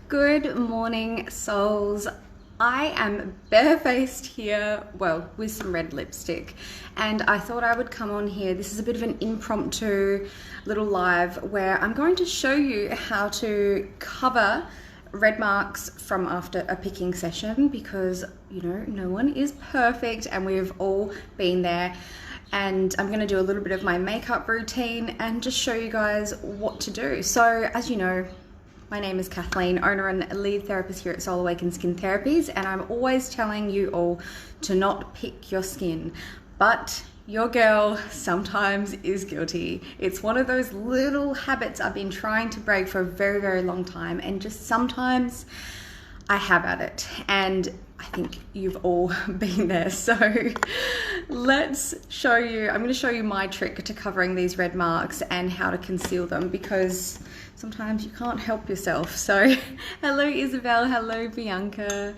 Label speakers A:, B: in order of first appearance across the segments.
A: Good morning, souls. I am barefaced here, well, with some red lipstick, and I thought I would come on here. This is a bit of an impromptu little live where I'm going to show you how to cover red marks from after a picking session, because you know, no one is perfect and we've all been there. And I'm going to do a little bit of my makeup routine and just show you guys what to do. So as you know, my name is Kathleen, owner and lead therapist here at Soul Awaken Skin Therapies, and I'm always telling you all to not pick your skin, but your girl sometimes is guilty. It's one of those little habits I've been trying to break for a very, very long time, and just sometimes I have at it, and I think you've all been there. So let's show you, I'm going to show you my trick to covering these red marks and how to conceal them, because sometimes you can't help yourself. So hello Isabel, hello Bianca.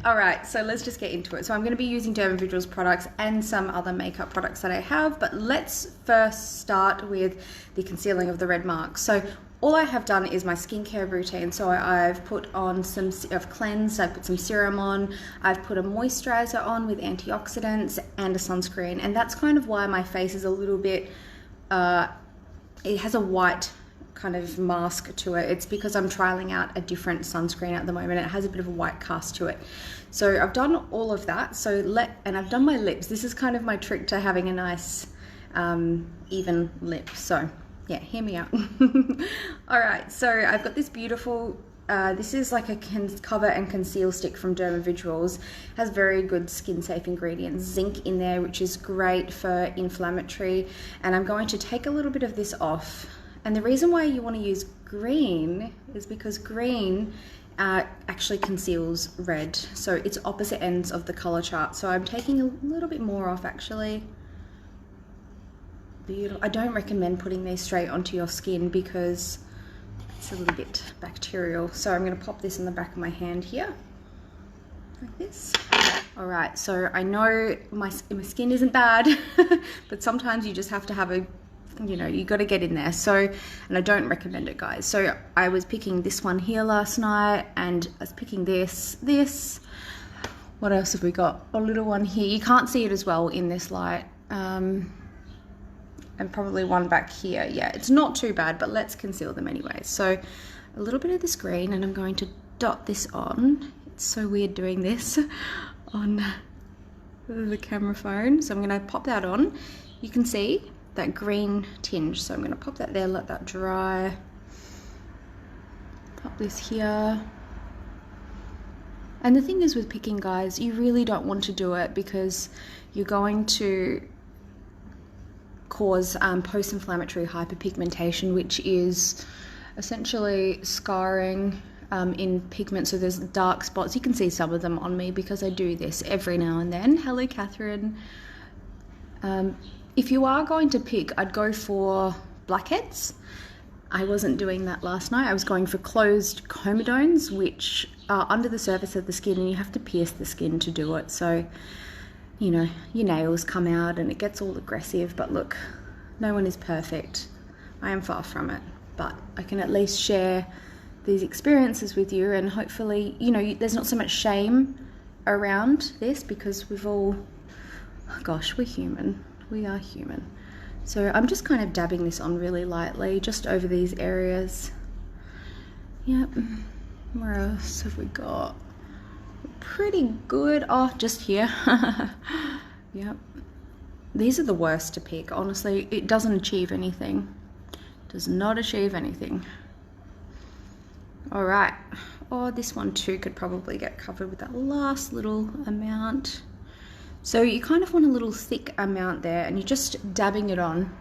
A: All right, so let's just get into it. So I'm going to be using Dermavisuals products and some other makeup products that I have, but let's first start with the concealing of the red marks. So all I have done is my skincare routine. So I've put on I've cleansed, I've put some serum on, I've put a moisturizer on with antioxidants and a sunscreen. And that's kind of why my face is a little bit, it has a white kind of mask to it. It's because I'm trialing out a different sunscreen at the moment. It has a bit of a white cast to it. So I've done all of that. And I've done my lips. This is kind of my trick to having a nice even lip. So yeah, hear me out. All right, so I've got this beautiful, this is like a cover and conceal stick from Dermavisuals. Has very good skin safe ingredients, zinc in there, which is great for inflammatory. And I'm going to take a little bit of this off. And the reason why you want to use green is because green actually conceals red. So it's opposite ends of the color chart. So I'm taking a little bit more off actually. Beautiful. I don't recommend putting these straight onto your skin because it's a little bit bacterial. So I'm going to pop this in the back of my hand here, like this. All right, so I know my skin isn't bad, but sometimes you just have to have a, you know, you got to get in there. So, and I don't recommend it, guys. So I was picking this one here last night, and I was picking this. What else have we got? A little one here. You can't see it as well in this light. And probably one back here. Yeah, it's not too bad, but let's conceal them anyway. So a little bit of this green, and I'm going to dot this on. It's so weird doing this on the camera phone. So I'm going to pop that on. You can see that green tinge. So I'm going to pop that there, let that dry. Pop this here. And the thing is with picking, guys, you really don't want to do it because you're going to cause post-inflammatory hyperpigmentation, which is essentially scarring in pigment. So there's dark spots. You can see some of them on me because I do this every now and then. Hello, Catherine. If you are going to pick, I'd go for blackheads. I wasn't doing that last night. I was going for closed comedones, which are under the surface of the skin, and you have to pierce the skin to do it. So you know, your nails come out and it gets all aggressive, but look, no one is perfect. I am far from it, but I can at least share these experiences with you, and hopefully, you know, there's not so much shame around this because we've all, oh gosh, we're human. We are human. So I'm just kind of dabbing this on really lightly, just over these areas. Yep. Where else have we got? Pretty good. Oh, just here. Yep. These are the worst to pick. Honestly, it doesn't achieve anything. Does not achieve anything. All right. Oh, this one too could probably get covered with that last little amount. So you kind of want a little thick amount there, and you're just dabbing it on.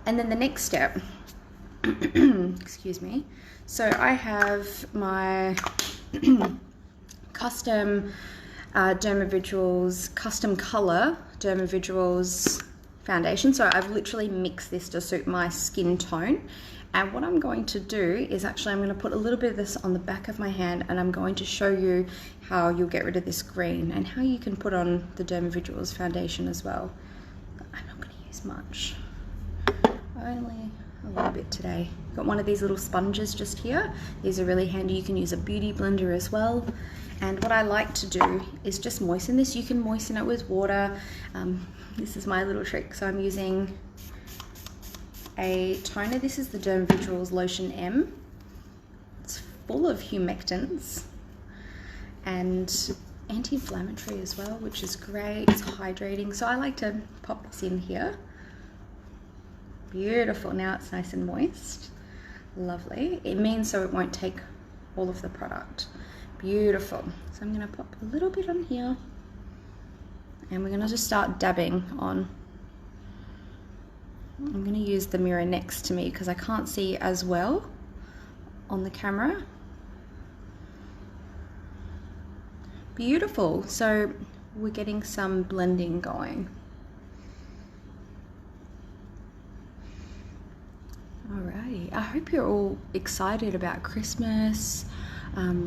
A: And then the next step, excuse me. So I have my custom Dermavisuals, custom color Dermavisuals foundation. So I've literally mixed this to suit my skin tone. And what I'm going to do is actually I'm going to put a little bit of this on the back of my hand, and I'm going to show you how you'll get rid of this green and how you can put on the Dermavisuals foundation as well. But I'm not going to use much, only a little bit today. Got one of these little sponges just here. These are really handy. You can use a beauty blender as well. And what I like to do is just moisten this. You can moisten it with water. This is my little trick. So I'm using a toner. This is the Derm Vigils Lotion M. It's full of humectants and anti-inflammatory as well, which is great. It's hydrating. So I like to pop this in here. Beautiful. Now it's nice and moist. Lovely. It means so it won't take all of the product. Beautiful. So I'm going to pop a little bit on here, and we're going to just start dabbing on. I'm going to use the mirror next to me because I can't see as well on the camera. Beautiful. So we're getting some blending going. Alrighty, I hope you're all excited about Christmas,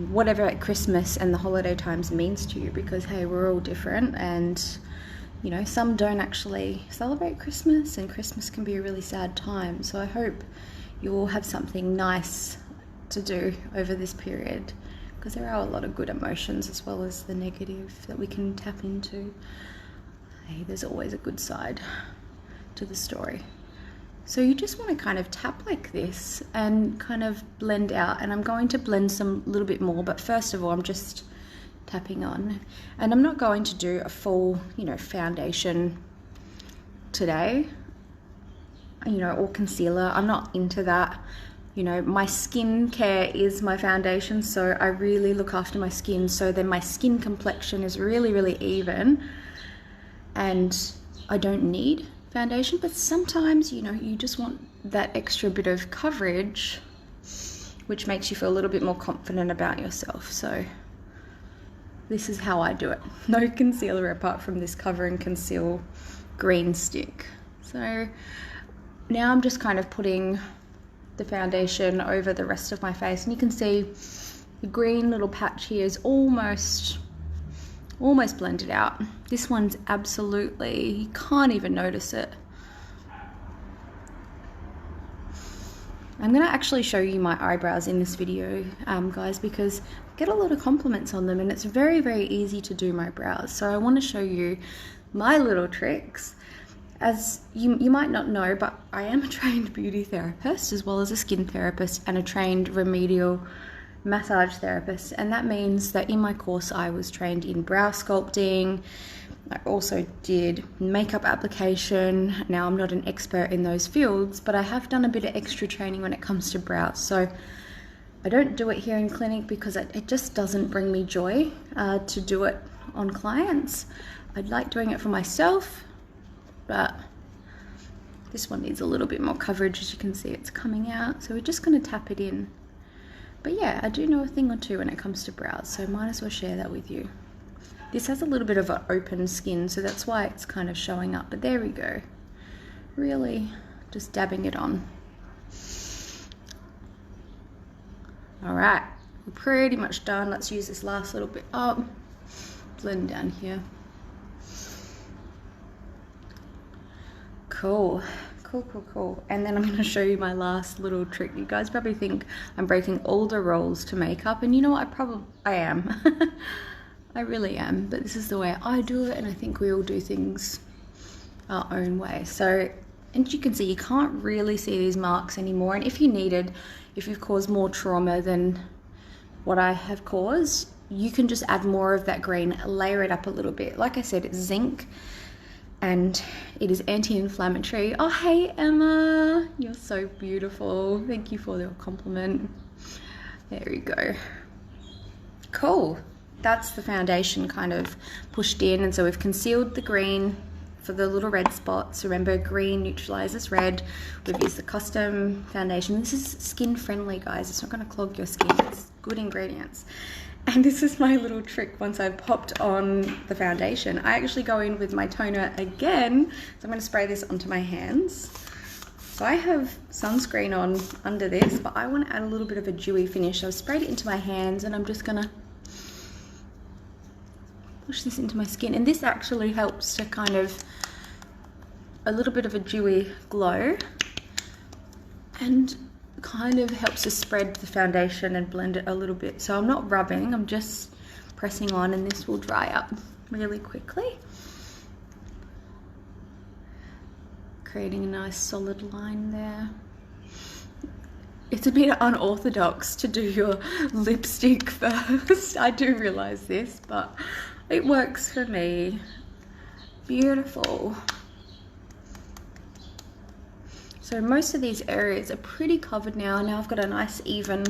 A: whatever Christmas and the holiday times means to you, because hey, we're all different, and you know, some don't actually celebrate Christmas, and Christmas can be a really sad time. So I hope you all have something nice to do over this period, because there are a lot of good emotions as well as the negative that we can tap into. Hey, there's always a good side to the story. So you just want to kind of tap like this and kind of blend out, and I'm going to blend some a little bit more, but first of all I'm just tapping on, and I'm not going to do a full, you know, foundation today, you know, or concealer. I'm not into that. You know, my skin care is my foundation, so I really look after my skin, so then my skin complexion is really, really even, and I don't need foundation. But sometimes, you know, you just want that extra bit of coverage, which makes you feel a little bit more confident about yourself. So this is how I do it. No concealer apart from this Cover and Conceal green stick. So now I'm just kind of putting the foundation over the rest of my face, and you can see the green little patch here is almost blended out. This one's absolutely, you can't even notice it. I'm going to actually show you my eyebrows in this video, guys, because I get a lot of compliments on them, and it's very, very easy to do my brows. So I want to show you my little tricks. As you might not know, but I am a trained beauty therapist as well as a skin therapist and a trained remedial massage therapist, and that means that in my course I was trained in brow sculpting. I also did makeup application. Now I'm not an expert in those fields, but I have done a bit of extra training when it comes to brows. So I don't do it here in clinic because it just doesn't bring me joy to do it on clients. I'd like doing it for myself, but this one needs a little bit more coverage. As you can see, it's coming out, so we're just going to tap it in. But yeah, I do know a thing or two when it comes to brows, so might as well share that with you. This has a little bit of an open skin, so that's why it's kind of showing up, but there we go. Really just dabbing it on. All right, we're pretty much done. Let's use this last little bit up. Blend down here. Cool. Cool. And then I'm going to show you my last little trick. You guys probably think I'm breaking all the rules to makeup, and you know what, I am. I really am, but this is the way I do it, and I think we all do things our own way. So, and you can see you can't really see these marks anymore, and if you've caused more trauma than what I have caused, you can just add more of that green, layer it up a little bit. Like I said, it's zinc, and it is anti-inflammatory. Oh, hey Emma, you're so beautiful. Thank you for your compliment. There we go. Cool. That's the foundation kind of pushed in, and so we've concealed the green for the little red spots. Remember, green neutralizes red. We've used the custom foundation. This is skin friendly, guys. It's not going to clog your skin. It's good ingredients. And this is my little trick once I've popped on the foundation. I actually go in with my toner again. So I'm going to spray this onto my hands. So I have sunscreen on under this, but I want to add a little bit of a dewy finish. So I've sprayed it into my hands, and I'm just going to push this into my skin. And this actually helps to kind of a little bit of a dewy glow. And kind of helps to spread the foundation and blend it a little bit. So I'm not rubbing, I'm just pressing on, and this will dry up really quickly, creating a nice solid line there. It's a bit unorthodox to do your lipstick first. I do realize this, but it works for me. Beautiful. So most of these areas are pretty covered now. Now I've got a nice even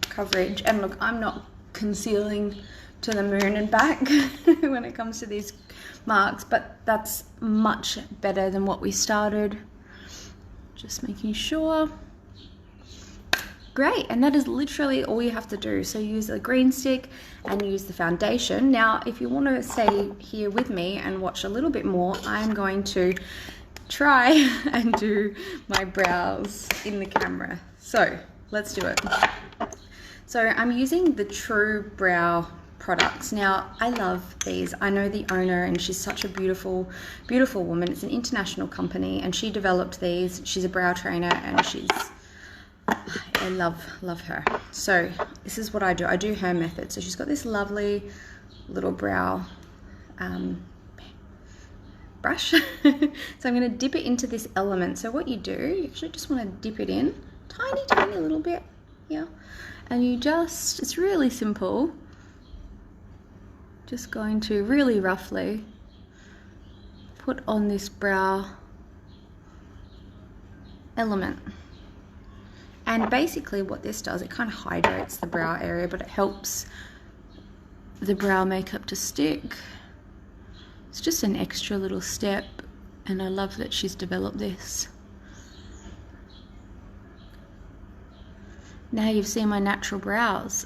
A: coverage. And look, I'm not concealing to the moon and back when it comes to these marks, but that's much better than what we started. Just making sure. Great, and that is literally all you have to do. So use the green stick and use the foundation. Now, if you want to stay here with me and watch a little bit more, I'm going to try and do my brows in the camera. So let's do it. So I'm using the True Brow products. Now, I love these. I know the owner, and she's such a beautiful, beautiful woman. It's an international company, and she developed these. She's a brow trainer, and I love her. So this is what I do. I do her method. So she's got this lovely little brow brush. So I'm going to dip it into this element. So what you do, you actually just want to dip it in tiny little bit here, and you just, it's really simple, just going to really roughly put on this brow element. And basically what this does, it kind of hydrates the brow area, but it helps the brow makeup to stick. It's just an extra little step, and I love that she's developed this. Now you've seen my natural brows.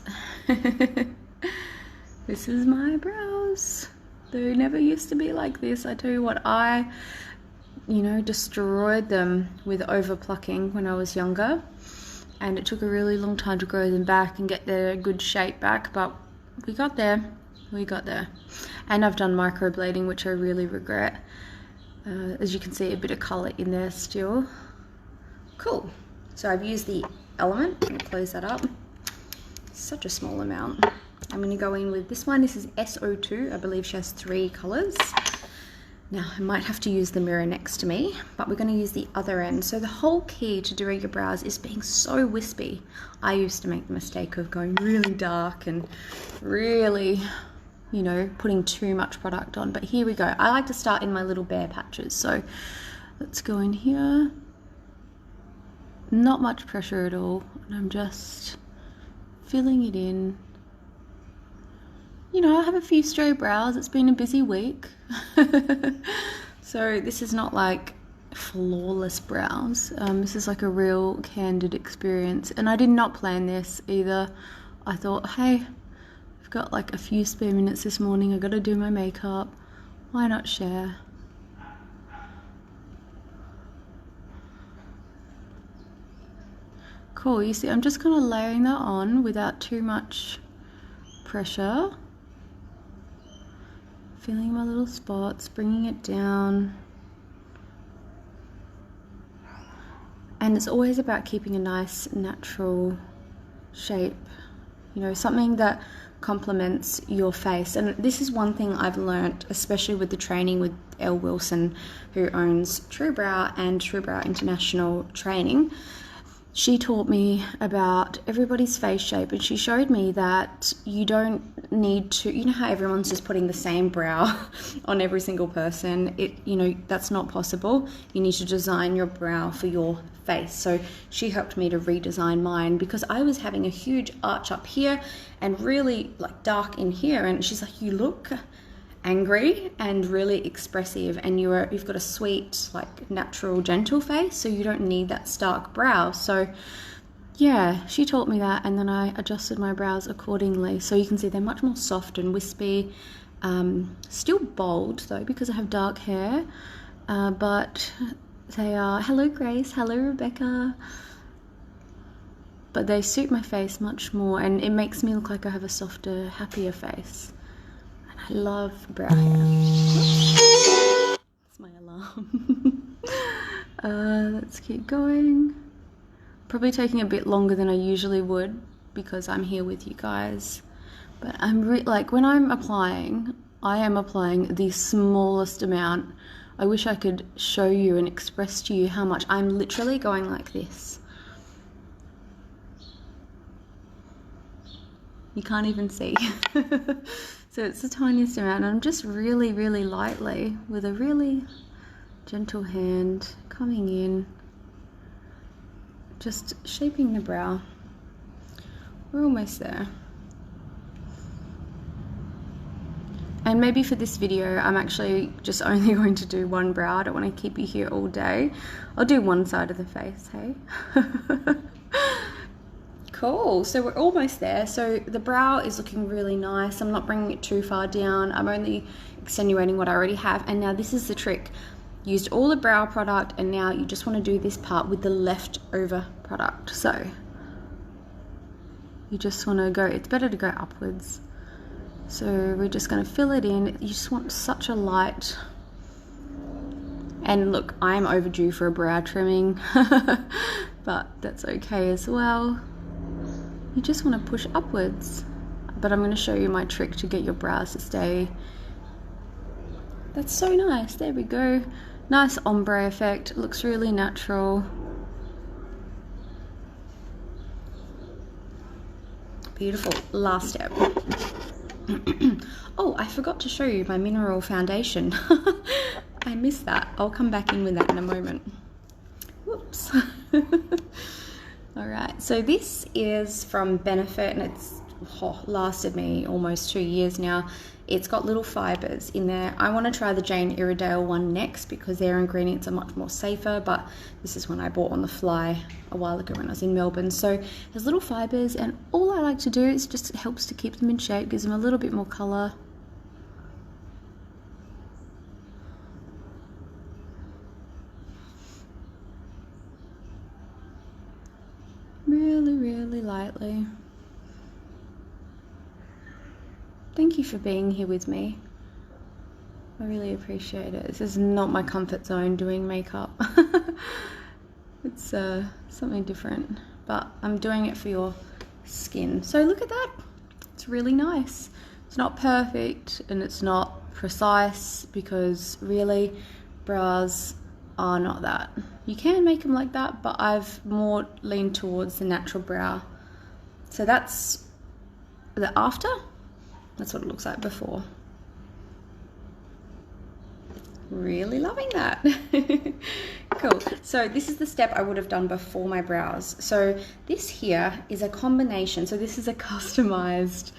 A: This is my brows. They never used to be like this. I tell you what, I, destroyed them with over plucking when I was younger. And it took a really long time to grow them back and get their good shape back, but we got there. And I've done microblading, which I really regret. As you can see, a bit of colour in there still. Cool. So I've used the element. I'm going to close that up. Such a small amount. I'm going to go in with this one. This is SO2. I believe she has 3 colours. Now, I might have to use the mirror next to me, but we're going to use the other end. So the whole key to doing your brows is being so wispy. I used to make the mistake of going really dark and really, putting too much product on. But here we go. I like to start in my little bare patches. So let's go in here. Not much pressure at all. And I'm just filling it in. I have a few stray brows. It's been a busy week. So this is not like flawless brows. This is like a real candid experience. And I did not plan this either. I thought, hey, I've got like a few spare minutes this morning. I've got to do my makeup. Why not share? Cool, you see, I'm just kind of layering that on without too much pressure. Feeling my little spots, bringing it down. And it's always about keeping a nice natural shape, something that complements your face. And this is one thing I've learnt, especially with the training with Elle Wilson, who owns True Brow and True Brow International Training. She taught me about everybody's face shape, and she showed me that you don't need to, how everyone's just putting the same brow on every single person. That's not possible. You need to design your brow for your face. So she helped me to redesign mine, because I was having a huge arch up here and really like dark in here. And she's like, you look angry and really expressive, and you've got a sweet, like natural, gentle face, so you don't need that stark brow. So yeah, she taught me that, and then I adjusted my brows accordingly. So you can see they're much more soft and wispy, still bold though because I have dark hair, but they are, hello Grace, hello Rebecca, but they suit my face much more, and it makes me look like I have a softer, happier face. I love brow hair. That's my alarm. Let's keep going. probably taking a bit longer than I usually would because I'm here with you guys. But I'm like, when I'm applying, I am applying the smallest amount. I wish I could show you and express to you how much. I'm literally going like this. You can't even see. So it's the tiniest amount, and I'm just really, really lightly, with a really gentle hand, coming in, just shaping the brow. We're almost there. And maybe for this video, I'm actually just only going to do one brow. I don't want to keep you here all day. I'll do one side of the face, hey? Cool, so we're almost there. So the brow is looking really nice. I'm not bringing it too far down. I'm only extenuating what I already have. And now this is the trick. Used all the brow product, and now you just want to do this part with the leftover product. So you just want to go, it's better to go upwards. So we're just going to fill it in. You just want such a light. And look, I'm overdue for a brow trimming, but that's okay as well. You just want to push upwards, but I'm going to show you my trick to get your brows to stay. That's so nice. There we go. Nice ombre effect. It looks really natural. Beautiful. Last step. Oh, I forgot to show you my mineral foundation. I missed that. I'll come back in with that in a moment. Whoops. All right, so this is from Benefit, and it's lasted me almost 2 years now. It's got little fibers in there. I want to try the Jane Iredale one next because their ingredients are much more safer, but this is one I bought on the fly a while ago when I was in Melbourne. So there's little fibers, and all I like to do is just, it helps to keep them in shape, gives them a little bit more color. Really, really lightly. Thank you for being here with me. I really appreciate it. This is not my comfort zone, doing makeup. It's something different, but I'm doing it for your skin. So look at that. It's really nice. It's not perfect and it's not precise, because really brows are not that. You can make them like that, but I've more leaned towards the natural brow. So that's the after. That's what it looks like before. Really loving that. Cool. So this is the step I would have done before my brows. So this here is a combination. So this is a customized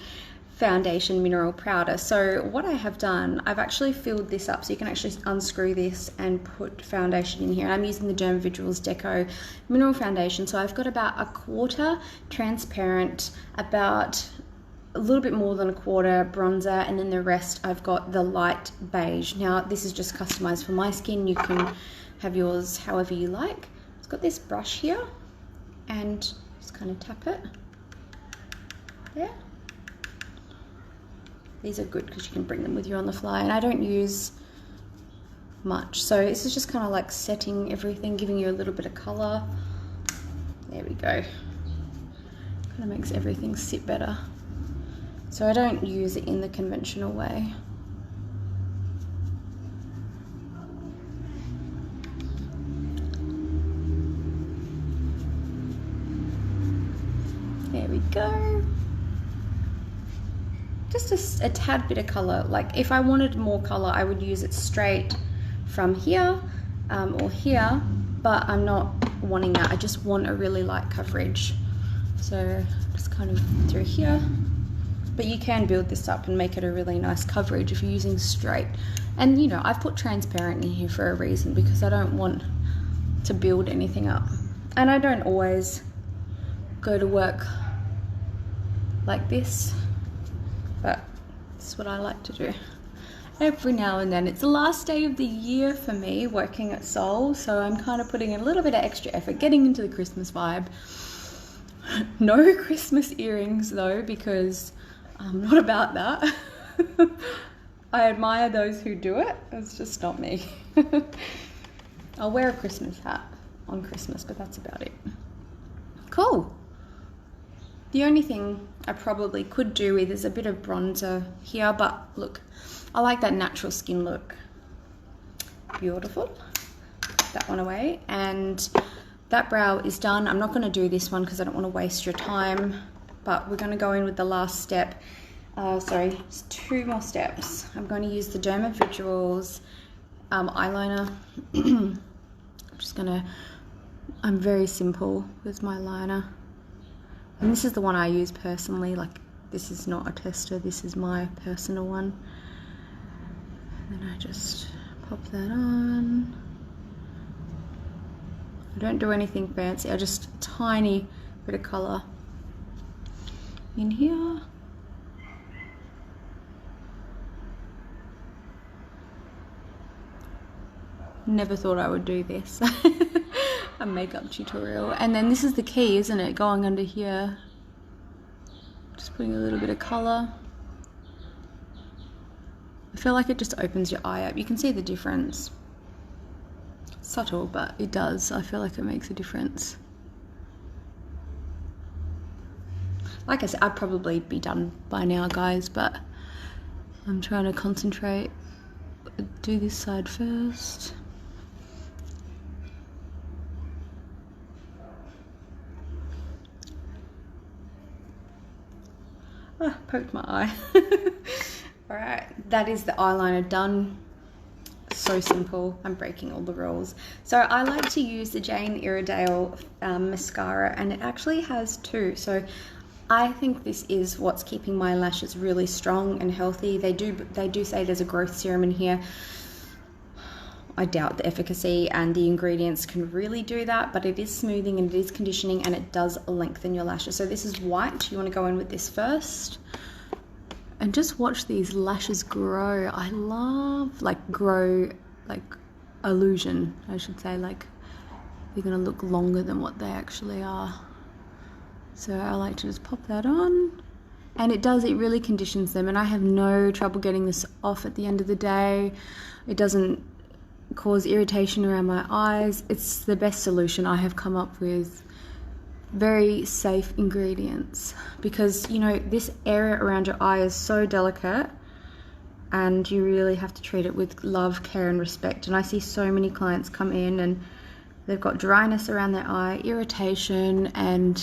A: foundation mineral powder. So what I have done, I've actually filled this up, so you can actually unscrew this and put foundation in here. I'm using the Dermavisuals Deco mineral foundation. So I've got about a quarter transparent, about a little bit more than a quarter bronzer, and then the rest I've got the light beige. Now this is just customized for my skin. You can have yours however you like. It's got this brush here, and just kind of tap it there. These are good because you can bring them with you on the fly, and I don't use much. So this is just kind of like setting everything, giving you a little bit of color. There we go. Kind of makes everything sit better. So I don't use it in the conventional way. There we go. Just a tad bit of color. Like if I wanted more color, I would use it straight from here or here, but I'm not wanting that. I just want a really light coverage. So just kind of through here. But you can build this up and make it a really nice coverage if you're using straight. And you know, I've put transparent in here for a reason, because I don't want to build anything up. And I don't always go to work like this, but it's what I like to do every now and then. It's the last day of the year for me working at Soul, so I'm kind of putting in a little bit of extra effort, getting into the Christmas vibe. No Christmas earrings though, because I'm not about that. I admire those who do it. It's just not me. I'll wear a Christmas hat on Christmas, but that's about it. Cool. The only thing I probably could do with is a bit of bronzer here, but look, I like that natural skin look. Beautiful. Put that one away, and that brow is done. I'm not going to do this one because I don't want to waste your time, but we're going to go in with the last step. Sorry, it's 2 more steps. I'm going to use the Derma Visuals eyeliner. I'm very simple with my liner. And this is the one I use personally. Like, this is not a tester, this is my personal one. And then I just pop that on. I don't do anything fancy, I just a tiny bit of colour in here. Never thought I would do this. A makeup tutorial. And then this is the key, isn't it? Going under here. Just putting a little bit of colour. I feel like it just opens your eye up. You can see the difference. Subtle, but it does. I feel like it makes a difference. Like I said, I'd probably be done by now, guys, but I'm trying to concentrate. Do this side first. Oh, poked my eye. Alright, that is the eyeliner done. So simple. I'm breaking all the rules. So I like to use the Jane Iredale mascara, and it actually has 2. So I think this is what's keeping my lashes really strong and healthy. They do say there's a growth serum in here. I doubt the efficacy, and the ingredients can really do that, but it is smoothing and it is conditioning, and it does lengthen your lashes. So this is white. You want to go in with this first. And just watch these lashes grow. I love, grow, illusion, I should say. Like, they're going to look longer than what they actually are. So I like to just pop that on. And it really conditions them. And I have no trouble getting this off at the end of the day. It doesn't cause irritation around my eyes. It's the best solution I have come up with. Very safe ingredients, because you know this area around your eye is so delicate, and you really have to treat it with love, care and respect. And I see so many clients come in and they've got dryness around their eye, irritation, and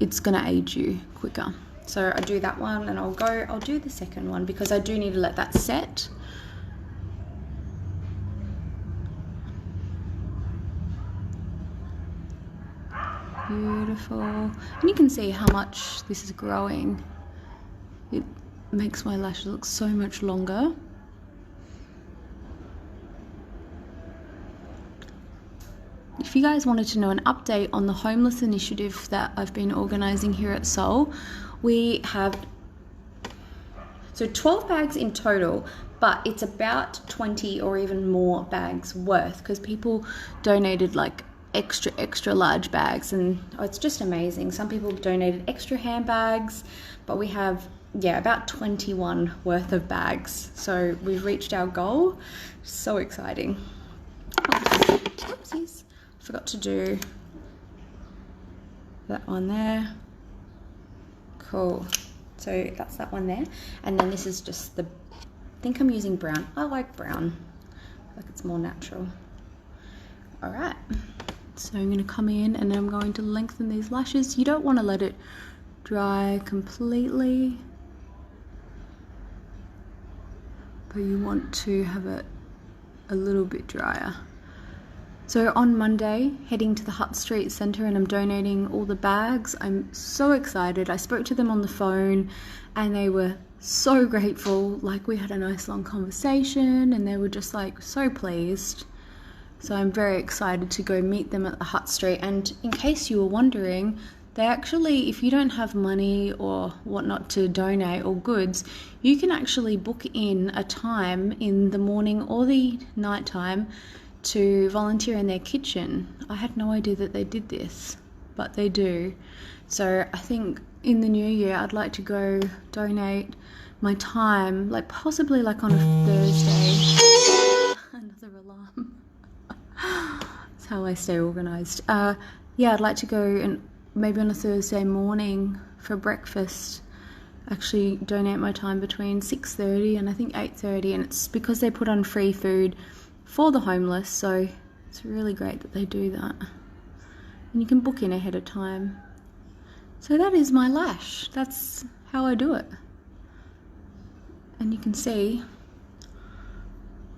A: it's gonna age you quicker. So I do that one, and I'll do the second one because I do need to let that set. Beautiful. And you can see how much this is growing. It makes my lashes look so much longer. If you guys wanted to know an update on the homeless initiative that I've been organising here at Soul, we have 12 bags in total, but it's about 20 or even more bags worth, because people donated extra large bags, and it's just amazing. Some people donated extra handbags, but we have about 21 worth of bags, so we've reached our goal. So exciting. Oopsies, forgot to do that one there. Cool, so that's that one there. And then this is just I think I'm using brown. I like brown, like it's more natural. All right, so I'm going to come in and I'm going to lengthen these lashes. You don't want to let it dry completely, but you want to have it a little bit drier. So on Monday, heading to the Hutt Street Centre, and I'm donating all the bags. I'm so excited. I spoke to them on the phone and they were so grateful. Like, we had a nice long conversation and they were just like so pleased. So I'm very excited to go meet them at the Hutt Street. And in case you were wondering, they actually, if you don't have money or whatnot to donate or goods, you can actually book in a time in the morning or the night time to volunteer in their kitchen. I had no idea that they did this, but they do. So I think in the new year, I'd like to go donate my time, like possibly like on a Thursday. Another alarm. That's how I stay organised. yeah, I'd like to go and maybe on a Thursday morning for breakfast, actually donate my time between 6:30 and I think 8:30, and it's because they put on free food for the homeless, so it's really great that they do that. And you can book in ahead of time. So that is my lash. That's how I do it. And you can see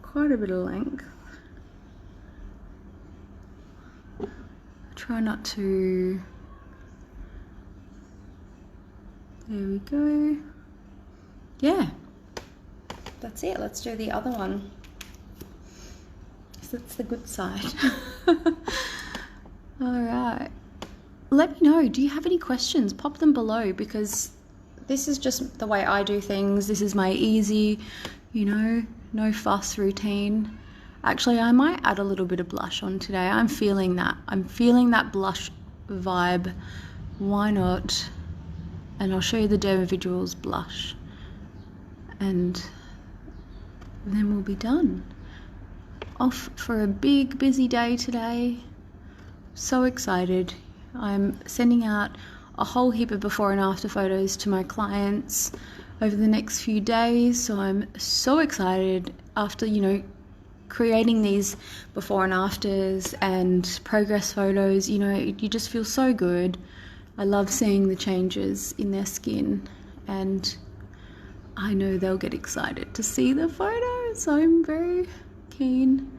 A: quite a bit of length. Try not to... There we go. Yeah, that's it. Let's do the other one. So that's the good side. All right. Let me know, do you have any questions? Pop them below, because this is just the way I do things. This is my easy, you know, no fuss routine. Actually, I might add a little bit of blush on today. I'm feeling that. I'm feeling that blush vibe. Why not? And I'll show you the Dermavisuals blush. And then we'll be done. Off for a big, busy day today. So excited. I'm sending out a whole heap of before and after photos to my clients over the next few days. So I'm so excited after, you know, creating these before and afters and progress photos. You know, you just feel so good. I love seeing the changes in their skin, and I know they'll get excited to see the photos. So I'm very keen.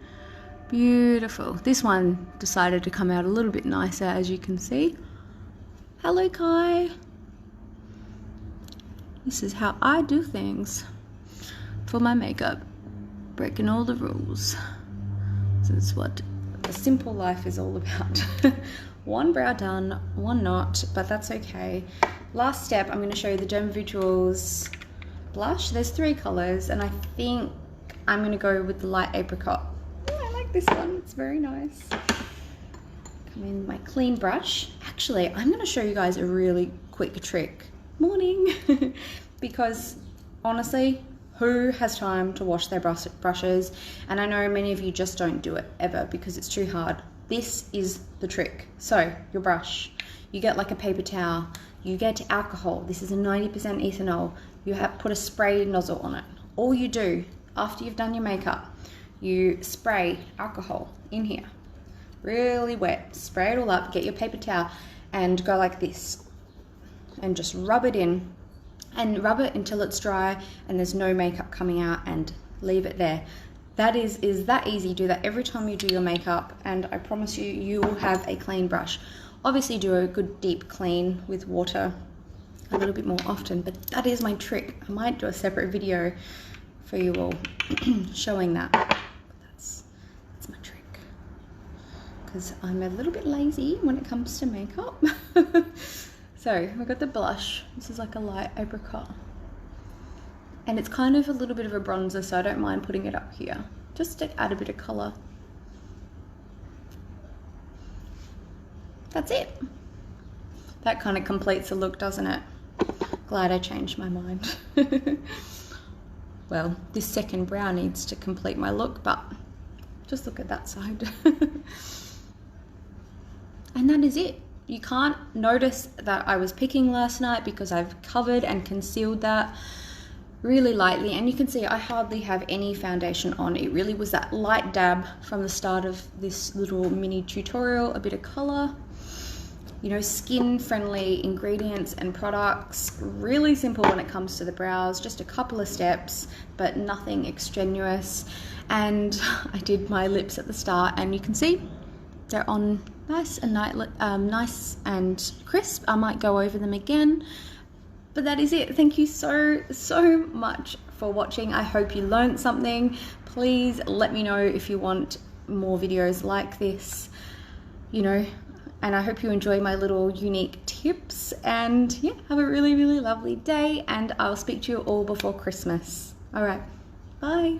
A: Beautiful. This one decided to come out a little bit nicer, as you can see. Hello, Kai. This is how I do things for my makeup. Breaking all the rules. This is what a simple life is all about. One brow done, one not, but that's okay. Last step, I'm going to show you the Dermavisuals blush. There's 3 colors, and I think I'm going to go with the light apricot. I like this one. It's very nice. Come in with my clean brush. Actually, I'm going to show you guys a really quick trick. Morning. Because honestly, who has time to wash their brushes? And I know many of you just don't do it ever because it's too hard. This is the trick. So your brush, you get like a paper towel, you get alcohol. This is a 90% ethanol. You have put a spray nozzle on it. All you do after you've done your makeup, you spray alcohol in here, really wet, spray it all up, get your paper towel and go like this and just rub it in, and rub it until it's dry and there's no makeup coming out, and leave it there. That is that easy. Do that every time you do your makeup, and I promise you, you will have a clean brush. Obviously do a good deep clean with water a little bit more often, but that is my trick. I might do a separate video for you all showing that. But that's my trick, because I'm a little bit lazy when it comes to makeup. So we've got the blush. This is like a light apricot. And it's kind of a little bit of a bronzer, so I don't mind putting it up here, just to add a bit of colour. That's it. That kind of completes the look, doesn't it? Glad I changed my mind. Well, this second brow needs to complete my look, but just look at that side. And that is it. You can't notice that I was picking last night because I've covered and concealed that really lightly, and you can see I hardly have any foundation on. It really was that light dab from the start of this little mini tutorial, a bit of color, you know, skin friendly ingredients and products. Really simple when it comes to the brows, just a couple of steps, but nothing extraneous. And I did my lips at the start, and you can see they're on nice and nice and crisp. I might go over them again. But that is it. Thank you so much for watching. I hope you learned something. Please let me know if you want more videos like this, you know, and I hope you enjoy my little unique tips. And yeah, have a really lovely day, and I'll speak to you all before Christmas. All right, bye.